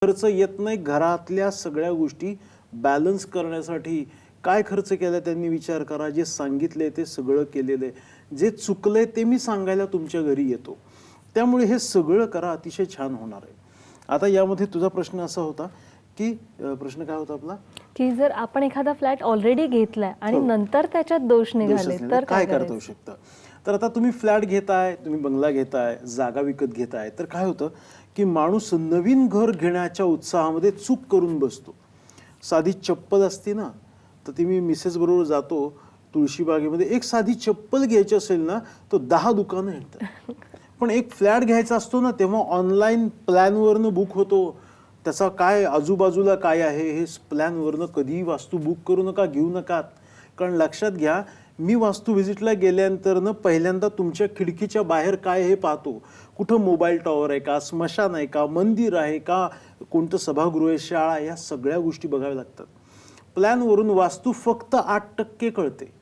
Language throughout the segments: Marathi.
खर्च येत नाही. घरातल्या सगळ्या गोष्टी बॅलन्स करण्यासाठी काय खर्च केला त्यांनी विचार करा. जे सांगितले ते सगळं केलेलं आहे. जे चुकलंय ते मी सांगायला तुमच्या घरी येतो. त्यामुळे हे सगळं करा, अतिशय छान होणार आहे. आता यामध्ये तुझा प्रश्न असा होता की प्रश्न काय होता आपला, की जर आपण एखादा फ्लॅट ऑलरेडी घेतलाय आणि नंतर त्याच्यात दोष निघाले तर काय करता येऊ शकतं. तर आता तुम्ही फ्लॅट घेताय, तुम्ही बंगला घेताय, जागा विकत घेताय, तर काय होतं की माणूस नवीन घर घेण्याच्या उत्साहामध्ये चूक करून बसतो. साधी चप्पल असते ना, तर ती मी मिसेस बरोबर जातो तुळशीबागेमध्ये, एक साधी चप्पल घ्यायची असेल ना तर 10 दुकानं येतात. पण एक फ्लॅट घ्यायचा असतो ना तेव्हा ऑनलाईन प्लॅनवरनं बुक होतो. त्याचा काय आजूबाजूला काय आहे हे प्लॅनवरनं कधीही वास्तू बुक करू नका, घेऊ नका. कारण लक्षात घ्या, मी वास्तू व्हिजिटला गेल्यानंतर पहिल्यांदा तुमच्या खिडकीच्या बाहेर काय हे पाहतो. कुठं मोबाईल टॉवर आहे का, स्मशान आहे का, मंदिर आहे का, कोणतं सभागृह आहे, शाळा, या सगळ्या गोष्टी बघाव्या लागतात. प्लॅनवरून वास्तू फक्त 8% कळते.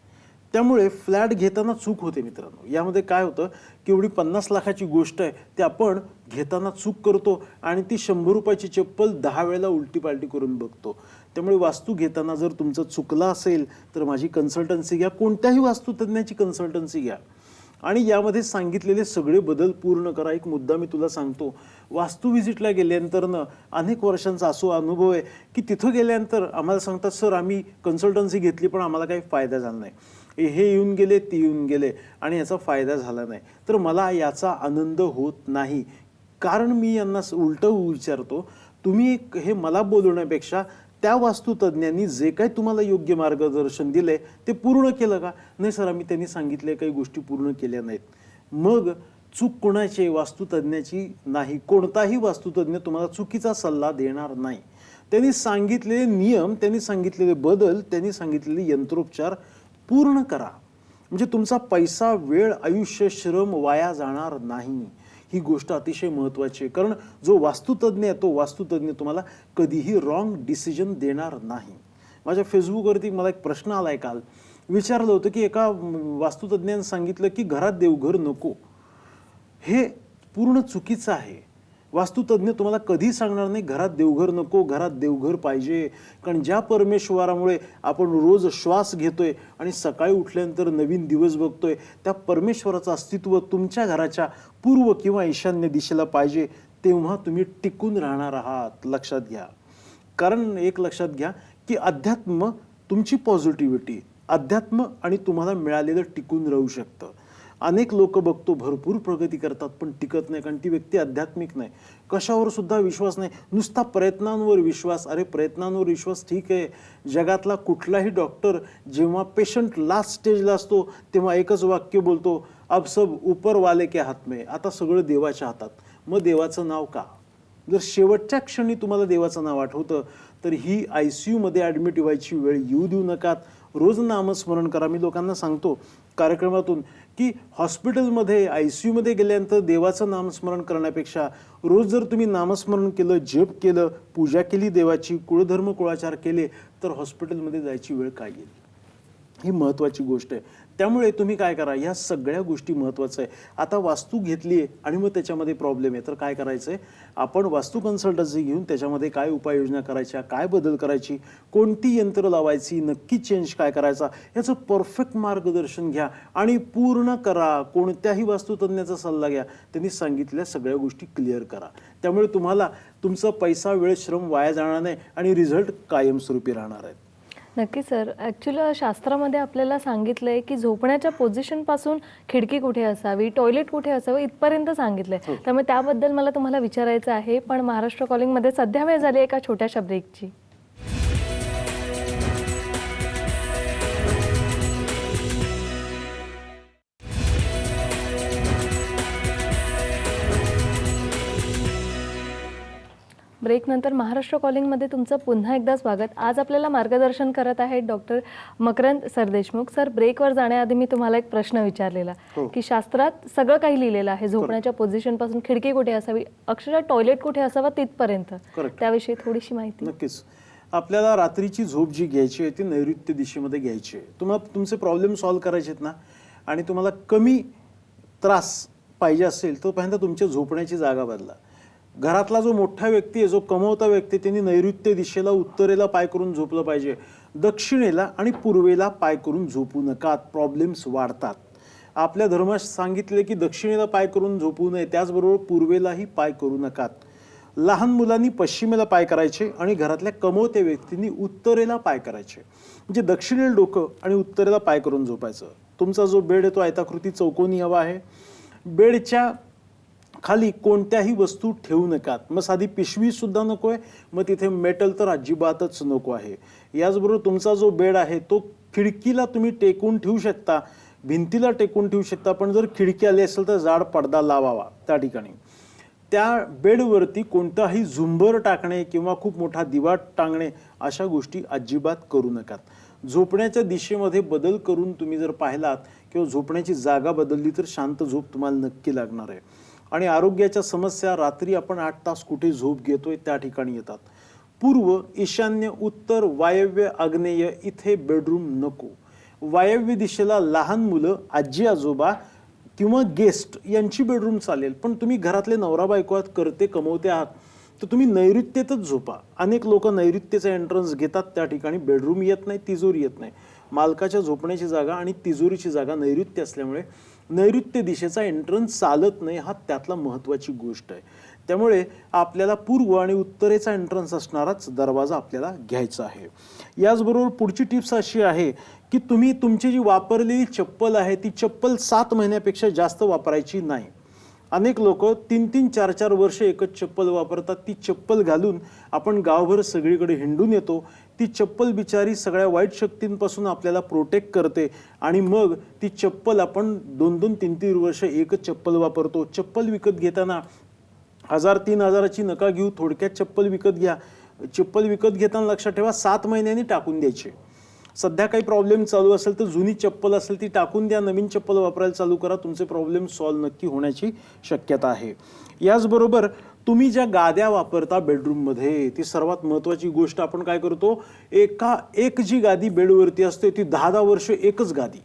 त्यामुळे फ्लॅट घेताना चूक होते मित्रांनो. यामध्ये काय होतं की एवढी 50 लाखाची गोष्ट आहे ते आपण घेताना चूक करतो आणि ती 100 रुपयाची चप्पल 10 वेळेला उलटी पालटी करून बघतो. त्यामुळे वास्तू घेताना जर तुमचं चुकलं असेल तर माझी कन्सल्टन्सी घ्या, कोणत्याही वास्तुतज्ञाची कन्सल्टन्सी घ्या आणि यामध्ये सांगितलेले सगळे बदल पूर्ण करा. एक मुद्दा मी तुला सांगतो, वास्तू व्हिजिटला गेल्यानंतर अनेक वर्षांचा असो अनुभव आहे की तिथं गेल्यानंतर आम्हाला सांगतात, सर आम्ही कन्सल्टन्सी घेतली पण आम्हाला काही फायदा झाला नाही, हे येऊन गेले ते येऊन गेले आणि याचा फायदा झाला नाही. तर मला याचा आनंद होत नाही. कारण मी यांना उलटं विचारतो, तुम्ही हे मला बोलवण्यापेक्षा त्या वास्तुतज्ञांनी जे काही तुम्हाला योग्य मार्गदर्शन दिलंय ते पूर्ण केलं का. नाही सर आम्ही त्यांनी सांगितले काही गोष्टी पूर्ण केल्या नाहीत. मग चूक कोणाची, वास्तुतज्ञाची नाही. कोणताही वास्तुतज्ञ तुम्हाला चुकीचा सल्ला देणार नाही. त्यांनी सांगितलेले नियम, त्यांनी सांगितलेले बदल, त्यांनी सांगितलेले यंत्रोपचार पूर्ण करा. म्हणजे तुमचा पैसा, वेळ, आयुष्य, श्रम वाया जाणार नाही. ही गोष्ट अतिशय महत्त्वाची आहे. कारण जो वास्तुतज्ञ आहे तो वास्तुतज्ञ तुम्हाला कधीही रॉंग डिसिजन देणार नाही. माझ्या फेसबुकवरती मला एक प्रश्न आलाय काल, विचारलं होतं की एका वास्तुतज्ञाने सांगितलं की घरात देवघर नको. हे पूर्ण चुकीचं आहे. वास्तुतज्ञ तुम्हाला कधी सांगणार नाही घरात देवघर नको, घरात देवघर पाहिजे. कारण ज्या परमेश्वरामुळे आपण रोज श्वास घेतोय आणि सकाळी उठल्यानंतर नवीन दिवस बघतोय, त्या परमेश्वराचं अस्तित्व तुमच्या घराच्या पूर्व किंवा ईशान्य दिशेला पाहिजे. तेव्हा तुम्ही टिकून राहणार आहात, लक्षात घ्या. कारण एक लक्षात घ्या की अध्यात्म, तुमची पॉझिटिव्हिटी, अध्यात्म आणि तुम्हाला मिळालेलं टिकून राहू शकतं. अनेक लोक बघतो भरपूर प्रगती करतात पण टिकत नाही, कारण ती व्यक्ती आध्यात्मिक नाही. कशावर सुद्धा विश्वास नाही, नुसता प्रयत्नांवर विश्वास. अरे प्रयत्नांवर विश्वास ठीक आहे. जगातला कुठलाही डॉक्टर जेव्हा पेशंट लास्ट स्टेजला असतो तेव्हा एकच वाक्य बोलतो, अब सब ऊपर वाले के हात में. आता सगळं देवाच्या हातात. मग देवाचं नाव का? जर शेवटच्या क्षणी तुम्हाला देवाचं नाव आठवतं तर ही ICU मध्ये ॲडमिट व्हायची वेळ येऊ देऊ नका. रोज नामस्मरण करा. मी लोकांना सांगतो कार्यक्रमातून की हॉस्पिटलमध्ये ICU मध्ये गेल्यानंतर देवाचं नामस्मरण करण्यापेक्षा रोज जर तुम्ही नामस्मरण केलं, जप केलं, पूजा केली देवाची, कुळधर्म कुळाचार केले तर हॉस्पिटलमध्ये जायची वेळ काय येईल. ही महत्त्वाची गोष्ट आहे. त्यामुळे तुम्ही काय करा, ह्या सगळ्या गोष्टी महत्त्वाचं आहे. आता वास्तू घेतली आहे आणि मग त्याच्यामध्ये प्रॉब्लेम आहे तर काय करायचं आहे, आपण वास्तू कन्सल्टन्सी घेऊन त्याच्यामध्ये काय उपाययोजना करायच्या, काय बदल करायची, कोणती यंत्र लावायची, नक्की चेंज काय करायचा, याचं परफेक्ट मार्गदर्शन घ्या आणि पूर्ण करा. कोणत्याही वास्तुतज्ञाचा सल्ला घ्या, त्यांनी सांगितलेल्या सगळ्या गोष्टी क्लिअर करा. त्यामुळे तुम्हाला तुमचा पैसा, वेळ, श्रम वाया जाणार नाही आणि रिझल्ट कायमस्वरूपी राहणार आहेत. नक्की सर. ॲक्च्युली शास्त्रामध्ये आपल्याला सांगितलं आहे की झोपण्याच्या पोझिशनपासून खिडकी कुठे असावी, टॉयलेट कुठे असावं इथपर्यंत सांगितलं आहे. त्यामुळे त्याबद्दल मला तुम्हाला विचारायचं आहे. पण महाराष्ट्र कॉलिंगमध्ये सध्या वेळ झाली एका छोट्याशा ब्रेकची. ब्रेकनंतर महाराष्ट्र कॉलिंगमध्ये तुमचं पुन्हा एकदा स्वागत. आज आपल्याला मार्गदर्शन करत आहेत डॉक्टर मकरंद सरदेशमुख. सर, ब्रेकवर जाण्याआधी मी तुम्हाला एक प्रश्न विचारलेला की शास्त्रात सगळं काही लिहिलेलं आहे, झोपण्याच्या पोझिशनपासून खिडकी कुठे असावी, अक्षरशः टॉयलेट कुठे असावं तिथपर्यंत. त्याविषयी थोडीशी माहिती. नक्कीच. आपल्याला रात्रीची झोप जी घ्यायची आहे ती नैऋत्य दिशेमध्ये घ्यायची आहे. तुम्हाला तुमचे प्रॉब्लेम सॉल्व्ह करायचे आहेत ना आणि तुम्हाला कमी त्रास पाहिजे असेल तर पहिल्यांदा तुमच्या झोपण्याची जागा बदला. घरातला जो मोठा व्यक्ती आहे, जो कमवता व्यक्ती आहे, त्यांनी नैऋत्य दिशेला उत्तरेला पाय करून झोपलं पाहिजे. दक्षिणेला आणि पूर्वेला पाय करून झोपू नका, प्रॉब्लेम्स वाढतात. आपल्या धर्मात सांगितले की दक्षिणेला पाय करून झोपू नये, त्याचबरोबर पूर्वेलाही पाय करू नकात. लहान मुलांनी पश्चिमेला पाय करायचे आणि घरातल्या कमवत्या व्यक्तींनी उत्तरेला पाय करायचे. म्हणजे दक्षिणेला डोकं आणि उत्तरेला पाय करून झोपायचं. तुमचा जो बेड आहे तो आयताकृती चौकोनी हवा आहे. बेडच्या खाली कोणत्याही वस्तू ठेवू नकात. मग साधी पिशवी सुद्धा नको आहे, मग तिथे मेटल तर अजिबातच नको आहे. याचबरोबर तुमचा जो बेड आहे तो खिडकीला तुम्ही टेकून ठेवू शकता, भिंतीला टेकून ठेवू शकता, पण जर खिडकी आली असेल तर जाड पडदा लावावा त्या ठिकाणी. त्या बेडवरती कोणताही झुंबर टाकणे किंवा खूप मोठा दिवा टांगणे अशा गोष्टी अजिबात करू नकात. झोपण्याच्या दिशेमध्ये बदल करून तुम्ही जर पाहिलात किंवा झोपण्याची जागा बदलली तर शांत झोप तुम्हाला नक्की लागणार आहे. आणि आरोग्याच्या समस्या, रात्री आपण 8 तास कुठे झोप घेतोय त्या ठिकाणी येतात. पूर्व, ईशान्य, उत्तर, वायव्य, आग्नेय इथे बेडरूम नको. वायव्य दिशेला लहान मुलं, आजी आजोबा किंवा गेस्ट यांची बेडरूम चालेल, पण तुम्ही घरातले नवरा बायको आहात, करते कमवते आहात, तर तुम्ही नैऋत्येतच झोपा. अनेक लोक नैऋत्येचा एंट्रन्स घेतात, त्या ठिकाणी बेडरूम येत नाही, तिजोरी येत नाही. मालकाच्या झोपण्याची जागा आणि तिजोरीची जागा नैऋत्य असल्यामुळे नैऋत्य दिशेचा एंट्रन्स चालत नाही, हा त्यातला महत्त्वाची गोष्ट आहे. त्यामुळे आपल्याला पूर्व आणि उत्तरेचा एंट्रन्स असणाराच दरवाजा आपल्याला घ्यायचा आहे. याचबरोबर पुढची टिप्स अशी आहे की तुम्ही तुमची जी वापरलेली चप्पल आहे ती चप्पल 7 महिन्यापेक्षा जास्त वापरायची नाही. अनेक लोक 3-3, 4-4 वर्ष एकच चप्पल वापरतात. ती चप्पल घालून आपण गावभर सगळीकडे हिंडून येतो. ती चप्पल बिचारी सगळ्या वाईट शक्तींपासून आपल्याला प्रोटेक्ट करते आणि मग ती चप्पल आपण 2-2, 3-3 वर्ष एकच चप्पल वापरतो. चप्पल विकत घेताना 1000-3000ची नका घेऊ, थोडक्यात चप्पल विकत घ्या. चप्पल विकत घेताना लक्षात ठेवा 7 महिन्यांनी टाकून द्यायची. सध्या काही प्रॉब्लेम चालू असेल तर जुनी चप्पल असेल ती टाकून द्या, नवीन चप्पल वापरायला चालू करा. तुमचे प्रॉब्लेम सॉल्व्ह नक्की होण्याची शक्यता आहे. याचबरोबर तुम्ही ज्या गाद्या वापरता बेडरूममध्ये, ती सर्वात महत्त्वाची गोष्ट. आपण काय करतो, एक जी गादी बेडवरती असते ती 10-10 वर्ष एकच गादी.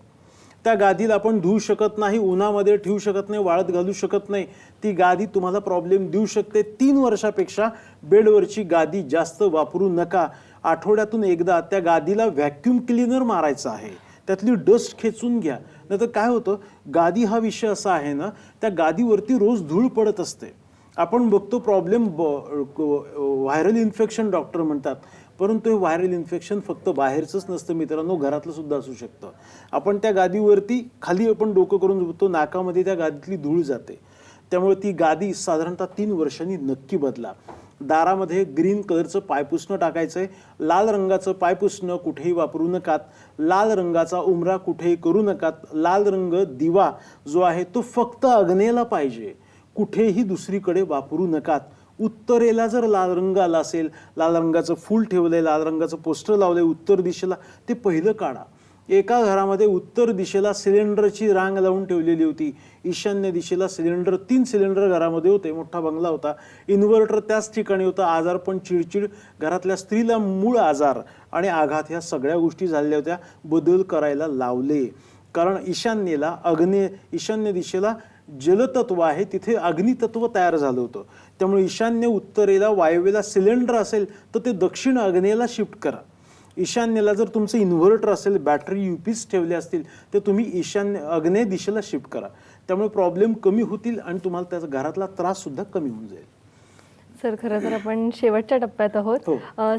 त्या गादीला आपण धुवू शकत नाही, उन्हामध्ये ठेवू शकत नाही, वाळत घालू शकत नाही. ती गादी तुम्हाला प्रॉब्लेम देऊ शकते. 3 वर्षापेक्षा बेडवरची गादी जास्त वापरू नका. आठवड्यातून एकदा त्या गादीला व्हॅक्यूम क्लीनर मारायचं आहे, त्यातली डस्ट खेचून घ्या. नाहीतर काय होतं, गादी हा विषय असा आहे ना, त्या गादीवरती रोज धूळ पडत असते. आपण बघतो प्रॉब्लेम व्हायरल इन्फेक्शन डॉक्टर म्हणतात, परंतु हे व्हायरल इन्फेक्शन फक्त बाहेरचंच नसतं मित्रांनो, घरातलं सुद्धा असू शकतं. आपण त्या गादीवरती खाली आपण डोकं करून झोपतो, नाकामध्ये त्या गादीतली धूळ जाते. त्यामुळे ती गादी साधारणतः 3 वर्षांनी नक्की बदला. दारामध्ये ग्रीन कलरचं पायपुसणं टाकायचं आहे. लाल रंगाचं पायपुसणं कुठेही वापरू नकात. लाल रंगाचा उमरा कुठेही करू नकात. लाल रंग दिवा जो आहे तो फक्त आग्नेयला पाहिजे, कुठेही दुसरीकडे वापरू नकात. उत्तरेला जर लाल रंग आला असेल, लाल रंगाचं फूल ठेवलंय, लाल रंगाचं पोस्टर लावलंय उत्तर दिशेला, ते पहिलं काढा. एका घरामध्ये उत्तर दिशेला सिलेंडरची रांग लावून ठेवलेली होती. ईशान्य दिशेला 3 सिलेंडर घरामध्ये होते. मोठा बंगला होता. इन्व्हर्टर त्याच ठिकाणी होता. आजारपण, चिडचिड, घरातल्या स्त्रीला मूळ आजार आणि आघात ह्या सगळ्या गोष्टी झालेल्या होत्या. बदल करायला लावले. कारण ईशान्य दिशेला जलतत्व आहे, तिथे अग्नितत्व तयार झालं होतं. त्यामुळे ईशान्य उत्तरेला वायव्येला सिलेंडर असेल तर ते दक्षिण आग्नेयला शिफ्ट करा. ईशान्येला जर तुमचं इन्व्हर्टर असेल, बॅटरी UPS ठेवले असतील तर तुम्ही आग्नेय दिशेला शिफ्ट करा. त्यामुळे प्रॉब्लेम कमी होतील आणि तुम्हाला त्याचा घरातला त्रास सुद्धा कमी होऊन जाईल. सर, खरं तर आपण शेवटच्या टप्प्यात आहोत.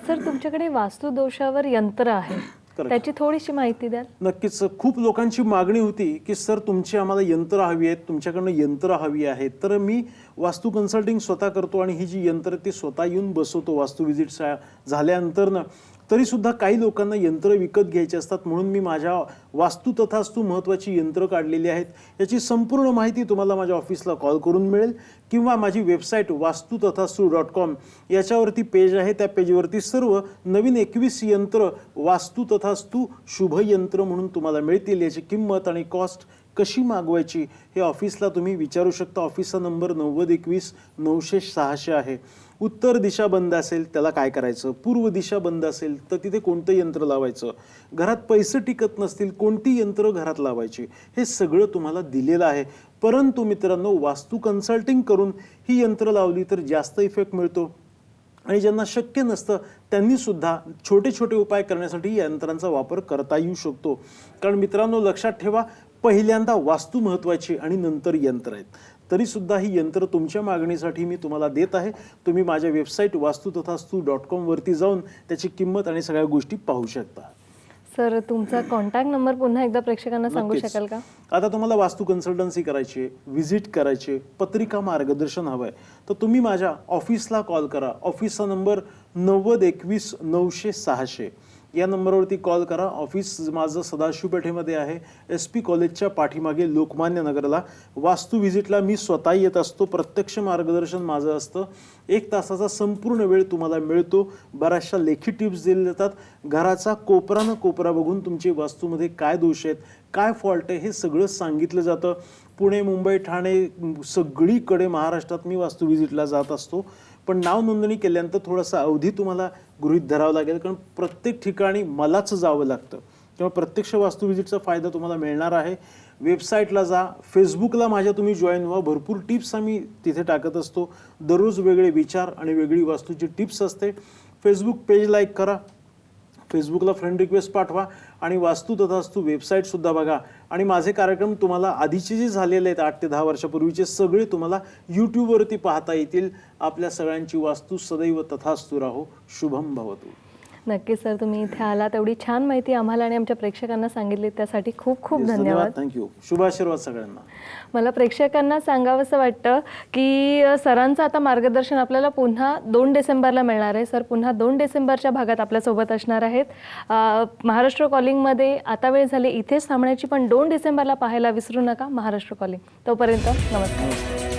सर, तुमच्याकडे वास्तुदोषावर यंत्र आहे, त्याची थोडीशी माहिती द्याल? नक्कीच. खूप लोकांची मागणी होती की सर तुमची आम्हाला यंत्र हवी आहेत, तुमच्याकडनं यंत्र हवी आहेत. तर मी वास्तू कन्सल्टिंग स्वतः करतो आणि ही जी यंत्र ती स्वतः येऊन बसवतो वास्तू व्हिजिट झाल्यानंतर ना. तरीसुद्धा काही लोकांना यंत्र विकत घ्यायची असतात, म्हणून मी माझ्या वास्तू तथास्तू महत्त्वाची यंत्र काढलेली आहेत. याची संपूर्ण माहिती तुम्हाला माझ्या ऑफिसला कॉल करून मिळेल किंवा माझी वेबसाईट vastuthastu.com याच्यावरती पेज आहे. त्या पेजवरती सर्व नवीन 21 यंत्र वास्तू तथास्तू शुभ यंत्र म्हणून तुम्हाला मिळतील. याची किंमत आणि कॉस्ट कशी मागवायची हे ऑफिसला तुम्ही विचारू शकता. ऑफिसचा नंबर 9021 900 600 आहे. उत्तर दिशा बंद असेल त्याला काय करायचं, पूर्व दिशा बंद असेल तर तिथे कोणतं यंत्र लावायचं, घरात पैसे टिकत नसतील कोणती यंत्र घरात लावायची, हे सगळं तुम्हाला दिलेलं आहे. परंतु मित्रांनो, वास्तू कन्सल्टिंग करून ही यंत्र लावली तर जास्त इफेक्ट मिळतो आणि ज्यांना शक्य नसतं त्यांनी सुद्धा छोटे छोटे उपाय करण्यासाठी या यंत्रांचा वापर करता येऊ शकतो. कारण मित्रांनो, लक्षात ठेवा, पहिल्यांदा वास्तू महत्त्वाची आणि नंतर यंत्र आहेत. तरीसुद्धा ही यंत्र तुमच्या मागणीसाठी मी तुम्हाला देत आहे. तुम्ही माझ्या वेबसाईट वास्तुतथास्तु.com वरती जाऊन त्याची किंमत आणि सगळ्या गोष्टी पाहू शकता. सर, तुमचा कॉन्टॅक्ट नंबर पुन्हा एकदा प्रेक्षकांना सांगू नक्कीच. शकाल का? आता तुम्हाला वास्तू कन्सल्टन्सी करायची आहे, व्हिजिट करायची आहे, पत्रिका मार्गदर्शन हवं आहे, तर तुम्ही माझ्या ऑफिसला कॉल करा. ऑफिसचा नंबर 9021 900 600 या नंबरवरती कॉल करा. ऑफिस माझं सदाशिव पेठेमध्ये आहे, SP कॉलेजच्या पाठीमागे लोकमान्य नगरला. वास्तू व्हिजिटला मी स्वतः येत असतो, प्रत्यक्ष मार्गदर्शन माझं असतं. 1 तासाचा संपूर्ण वेळ तुम्हाला मिळतो. बऱ्याचशा लेखी टिप्स दिल्या जातात. घराचा कोपरा न कोपरा बघून तुमची वास्तूमध्ये काय दोष आहेत, काय फॉल्ट आहे, हे सगळं सांगितलं जातं. पुणे, मुंबई, ठाणे सगळीकडे महाराष्ट्रात मी वास्तू व्हिजिटला जात असतो. पण नाव नोंदणी केल्यानंतर थोडासा अवधी तुम्हाला गृहीत धरावा लागेल, कारण प्रत्येक ठिकाणी मलाच जावं लागतं. तेव्हा प्रत्यक्ष वास्तू व्हिजिटचा फायदा तुम्हाला मिळणार आहे. वेबसाईटला जा, फेसबुकला माझ्या तुम्ही जॉईन व्हा. भरपूर टिप्स आम्ही तिथे टाकत असतो. दररोज वेगळे विचार आणि वेगळी वास्तूची टिप्स असते. फेसबुक पेज लाईक करा, फेसबुकला फ्रेंड रिक्वेस्ट पाठवा आणि वास्तू तथास्तु वेबसाईटसुद्धा बघा. आणि माझे कार्यक्रम तुम्हाला आधीचे जे झालेले आहेत 8 ते 10 वर्षापूर्वीचे सगळे तुम्हाला यूट्यूबवरती पाहता येतील. आपल्या सगळ्यांची वास्तू सदैव तथास्तु राहो. शुभम भवतु. नक्कीच सर, तुम्ही इथे आला, तेवढी छान माहिती आम्हाला आणि आमच्या प्रेक्षकांना सांगितली, त्यासाठी खूप खूप धन्यवाद. थँक्यू. शुभाशीर्वाद सगळ्यांना. मला प्रेक्षकांना सांगावंसं वाटतं की सरांचं आता मार्गदर्शन आपल्याला पुन्हा 2 डिसेंबरला मिळणार आहे. सर पुन्हा 2 डिसेंबरच्या भागात आपल्यासोबत असणार आहेत. महाराष्ट्र कॉलिंगमध्ये आता वेळ झाली इथेच थांबण्याची, पण 2 डिसेंबरला पाहायला विसरू नका महाराष्ट्र कॉलिंग. तोपर्यंत नमस्कार.